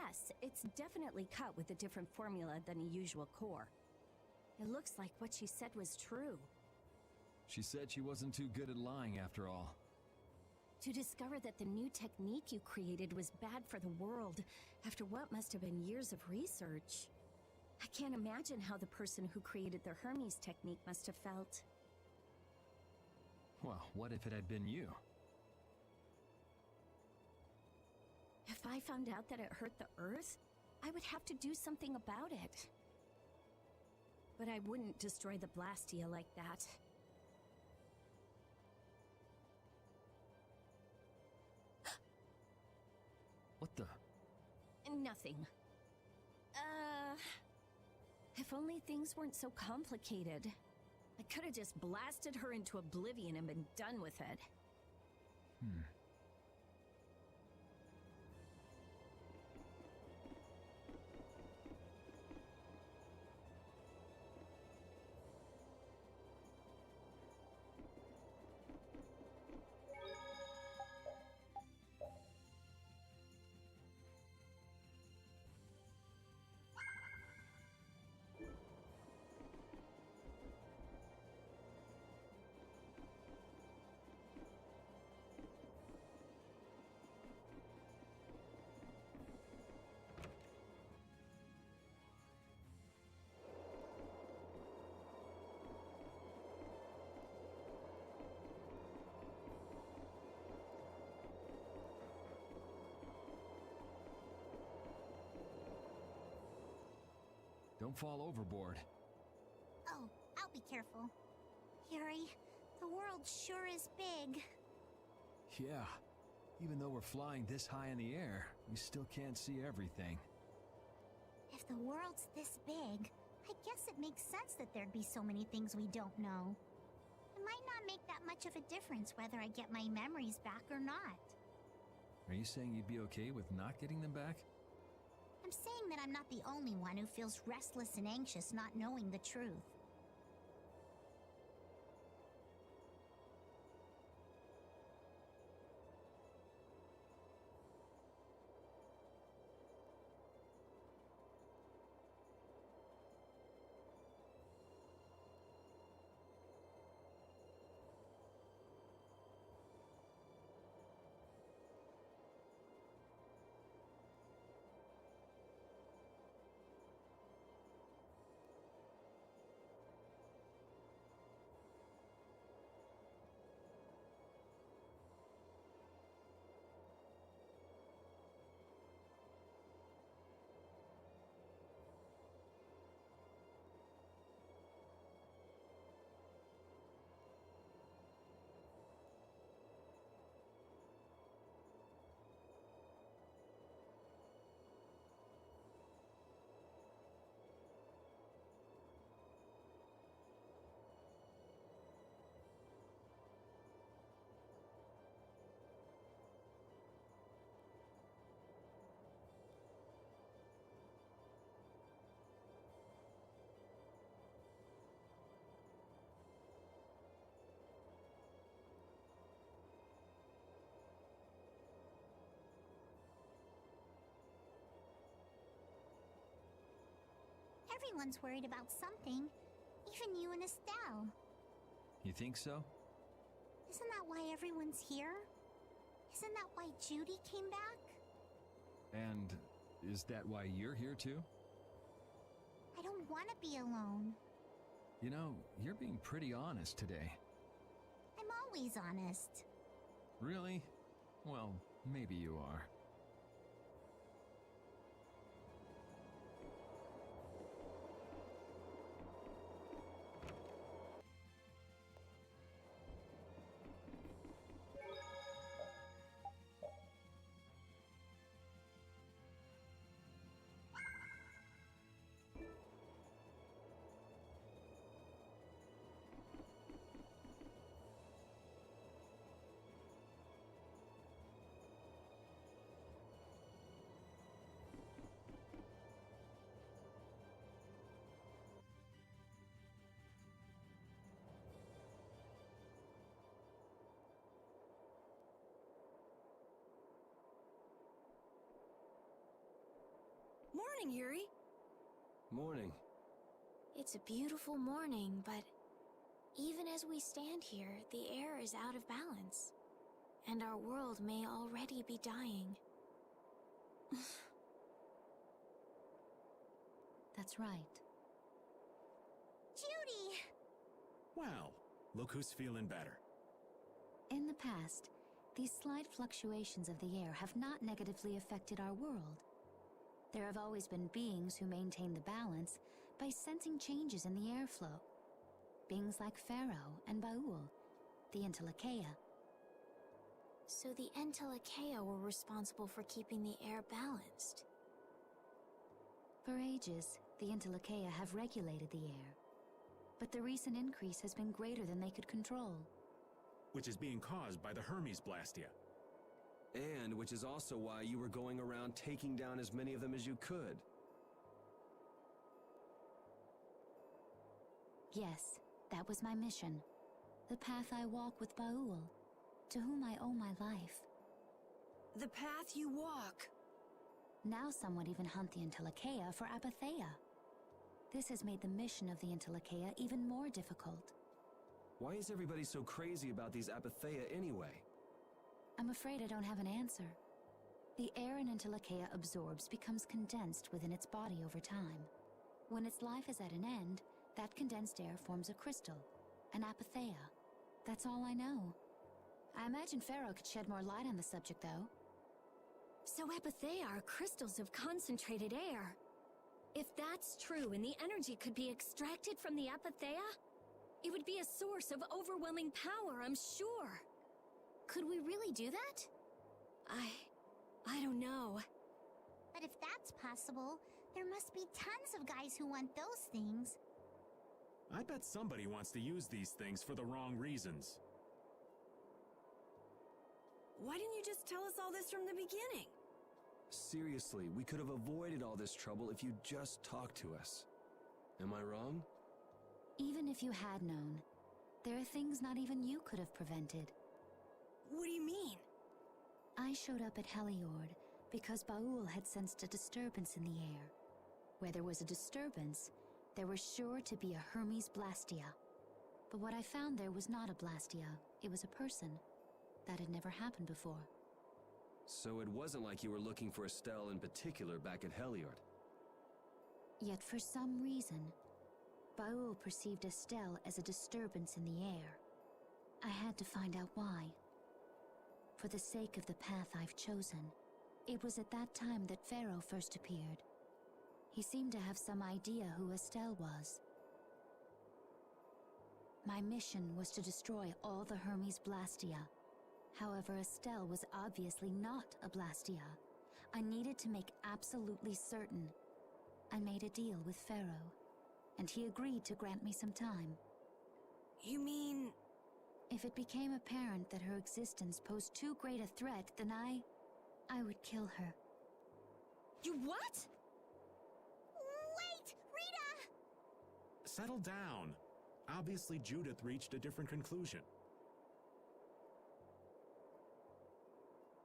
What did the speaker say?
Yes, it's definitely cut with a different formula than a usual core. It looks like what she said was true. She said she wasn't too good at lying after all. To discover that the new technique you created was bad for the world after what must have been years of research. I can't imagine how the person who created the Hermes technique must have felt. Well, what if it had been you? If I found out that it hurt the Earth, I would have to do something about it. But I wouldn't destroy the Blastia like that. What the? Nothing. If only things weren't so complicated. I could have just blasted her into oblivion and been done with it. Don't fall overboard. Oh, I'll be careful. Yuri, the world sure is big. Yeah. Even though we're flying this high in the air, we still can't see everything. If the world's this big, I guess it makes sense that there'd be so many things we don't know. It might not make that much of a difference whether I get my memories back or not. Are you saying you'd be okay with not getting them back? I'm saying that I'm not the only one who feels restless and anxious not knowing the truth. Everyone's worried about something, even you and Estelle. You think so? Isn't that why everyone's here? Isn't that why Judy came back? And is that why you're here too? I don't want to be alone. You know, you're being pretty honest today. I'm always honest. Really? Well, maybe you are. Morning, Yuri. Morning. It's a beautiful morning, but even as we stand here, the air is out of balance. And our world may already be dying. That's right. Judy! Well, look who's feeling better. In the past, these slight fluctuations of the air have not negatively affected our world. There have always been beings who maintain the balance by sensing changes in the airflow. Beings like Pharaoh and Baul, the Entelekea. So the Entelekea were responsible for keeping the air balanced. For ages, the Entelekea have regulated the air. But the recent increase has been greater than they could control. Which is being caused by the Hermes Blastia. And which is also why you were going around taking down as many of them as you could. Yes, that was my mission. The path I walk with Baul, to whom I owe my life. The path you walk. Now some would even hunt the Entelekea for Apatheia. This has made the mission of the Entelekea even more difficult. Why is everybody so crazy about these Apatheia anyway? I'm afraid I don't have an answer. The air an Entelekea absorbs becomes condensed within its body over time. When its life is at an end, that condensed air forms a crystal, an Apatheia. That's all I know. I imagine Pharaoh could shed more light on the subject, though. So Apatheia are crystals of concentrated air. If that's true and the energy could be extracted from the Apatheia, it would be a source of overwhelming power, I'm sure. Could we really do that? I don't know. But if that's possible, there must be tons of guys who want those things. I bet somebody wants to use these things for the wrong reasons. Why didn't you just tell us all this from the beginning? Seriously, we could have avoided all this trouble if you just talked to us. Am I wrong? Even if you had known, there are things not even you could have prevented. What do you mean? I showed up at Heliord because Baul had sensed a disturbance in the air. Where there was a disturbance, there was sure to be a Hermes Blastia. But what I found there was not a Blastia, it was a person. That had never happened before. So it wasn't like you were looking for Estelle in particular back at Heliord. Yet for some reason, Baul perceived Estelle as a disturbance in the air. I had to find out why. For the sake of the path I've chosen, it was at that time that Pharaoh first appeared. He seemed to have some idea who Estelle was. My mission was to destroy all the Hermes Blastia. However, Estelle was obviously not a Blastia. I needed to make absolutely certain. I made a deal with Pharaoh, and he agreed to grant me some time. You mean... If it became apparent that her existence posed too great a threat, then I would kill her. You what? Wait! Rita! Settle down. Obviously, Judith reached a different conclusion.